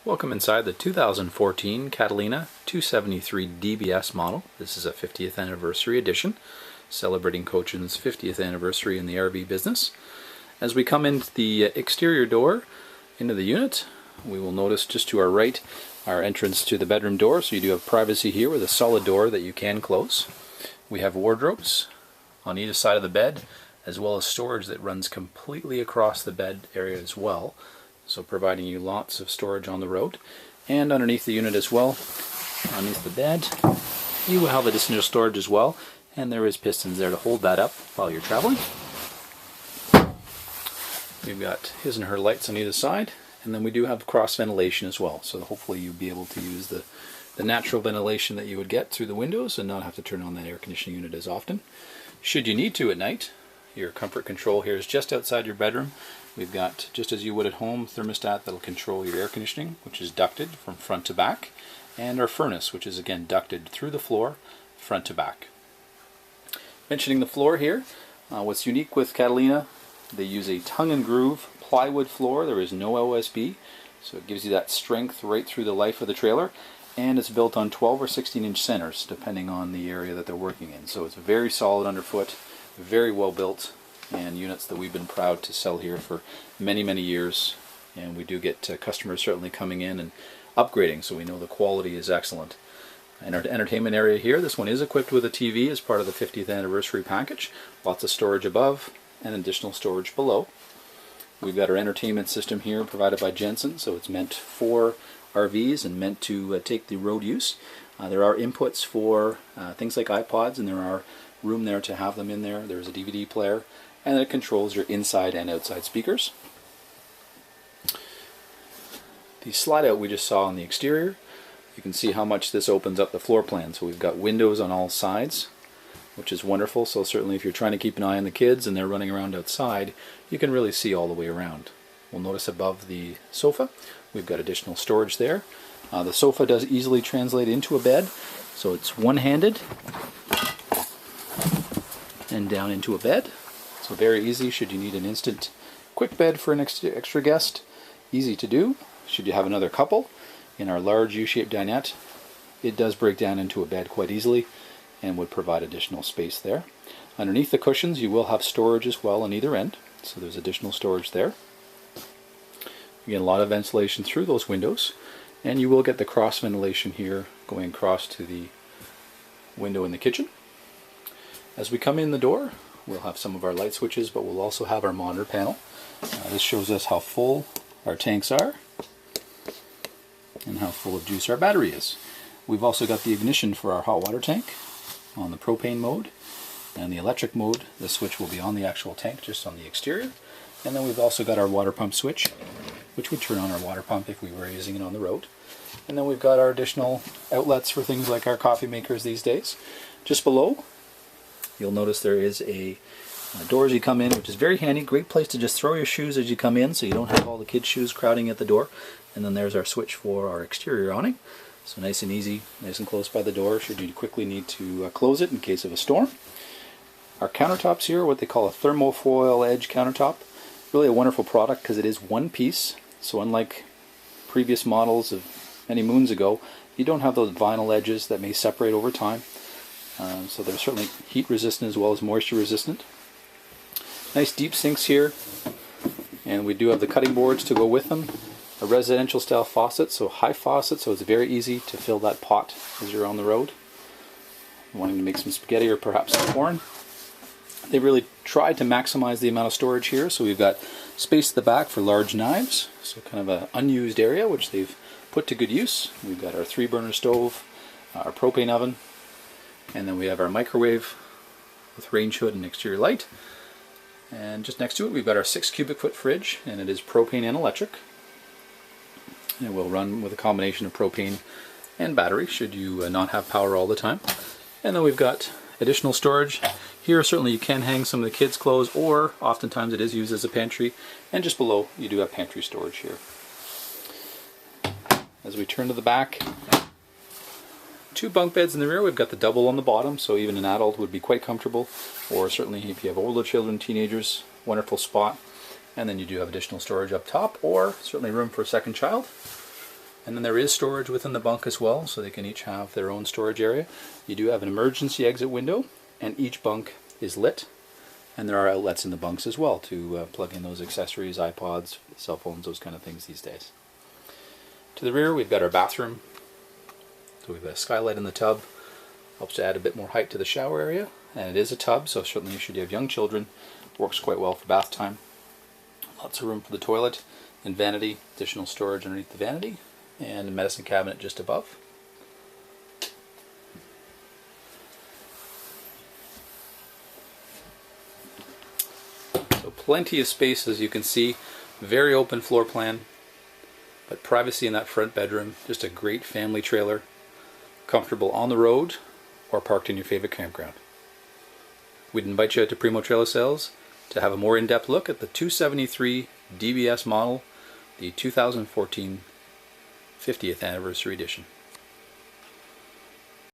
Welcome inside the 2014 Catalina 273Dbs model. This is a 50th anniversary edition, celebrating Coachmen's 50th anniversary in the RV business. As we come into the exterior door into the unit, we will notice just to our right our entrance to the bedroom door, so you do have privacy here with a solid door that you can close. We have wardrobes on either side of the bed, as well as storage that runs completely across the bed area as well. So providing you lots of storage on the road. And underneath the unit as well, underneath the bed, you will have additional storage as well. And there is pistons there to hold that up while you're traveling. We've got his and her lights on either side. And then we do have cross ventilation as well. So hopefully you'll be able to use the natural ventilation that you would get through the windows and not have to turn on that air conditioning unit as often. Should you need to at night, your comfort control here is just outside your bedroom. We've got, just as you would at home, thermostat that'll control your air conditioning, which is ducted from front to back, and our furnace, which is again ducted through the floor, front to back. Mentioning the floor here, what's unique with Catalina, they use a tongue and groove plywood floor. There is no OSB, so it gives you that strength right through the life of the trailer, and it's built on 12 or 16-inch centers, depending on the area that they're working in. So it's very solid underfoot, very well built, and units that we've been proud to sell here for many, many years. And we do get customers certainly coming in and upgrading, so we know the quality is excellent. And our entertainment area here, this one is equipped with a TV as part of the 50th anniversary package. Lots of storage above and additional storage below. We've got our entertainment system here provided by Jensen, so it's meant for RVs and meant to take the road use. There are inputs for things like iPods, and there are room there to have them in there. There's a DVD player, and it controls your inside and outside speakers. The slide out we just saw on the exterior, you can see how much this opens up the floor plan. So we've got windows on all sides, which is wonderful. So certainly if you're trying to keep an eye on the kids and they're running around outside, you can really see all the way around. We'll notice above the sofa, we've got additional storage there. The sofa does easily translate into a bed, so it's one-handed and down into a bed. So very easy should you need an instant quick bed for an extra guest. Easy to do. Should you have another couple in our large U-shaped dinette, it does break down into a bed quite easily and would provide additional space there. Underneath the cushions you will have storage as well on either end, so there's additional storage there. Again, a lot of ventilation through those windows, and you will get the cross ventilation here going across to the window in the kitchen. As we come in the door, we'll have some of our light switches, but we'll also have our monitor panel. This shows us how full our tanks are and how full of juice our battery is. We've also got the ignition for our hot water tank on the propane mode, and the electric mode, the switch will be on the actual tank, just on the exterior. And then we've also got our water pump switch, which would turn on our water pump if we were using it on the road. And then we've got our additional outlets for things like our coffee makers these days. Just below, you'll notice there is a door as you come in, which is very handy. Great place to just throw your shoes as you come in, so you don't have all the kids' shoes crowding at the door. And then there's our switch for our exterior awning. So nice and easy, nice and close by the door should you quickly need to close it in case of a storm. Our countertops here are what they call a thermofoil edge countertop. Really a wonderful product because it is one piece. So unlike previous models of many moons ago, you don't have those vinyl edges that may separate over time. So they're certainly heat resistant as well as moisture resistant. Nice deep sinks here, and we do have the cutting boards to go with them. A residential style faucet, so high faucet, so it's very easy to fill that pot as you're on the road, wanting to make some spaghetti or perhaps some corn. They really tried to maximize the amount of storage here, so we've got space at the back for large knives, so kind of an unused area which they've put to good use. We've got our 3-burner stove, our propane oven, and then we have our microwave with range hood and exterior light. And just next to it we've got our 6 cubic foot fridge, and it is propane and electric. And it will run with a combination of propane and battery should you not have power all the time. And then we've got additional storage. Here certainly you can hang some of the kids' clothes, or oftentimes it is used as a pantry. And just below you do have pantry storage here. As we turn to the back, 2 bunk beds in the rear. We've got the double on the bottom, so even an adult would be quite comfortable, or certainly if you have older children, teenagers, wonderful spot. And then you do have additional storage up top, or certainly room for a second child. And then there is storage within the bunk as well, so they can each have their own storage area. You do have an emergency exit window, and each bunk is lit. And there are outlets in the bunks as well to plug in those accessories, iPods, cell phones, those kind of things these days. To the rear, we've got our bathroom. So we've got a skylight in the tub. Helps to add a bit more height to the shower area. And it is a tub, so certainly should you have young children, works quite well for bath time. Lots of room for the toilet and vanity, additional storage underneath the vanity, and a medicine cabinet just above. So plenty of space, as you can see. Very open floor plan, but privacy in that front bedroom. Just a great family trailer, comfortable on the road or parked in your favorite campground. We'd invite you out to Primo Trailer Sales to have a more in-depth look at the 273 DBS model, the 2014 50th anniversary edition.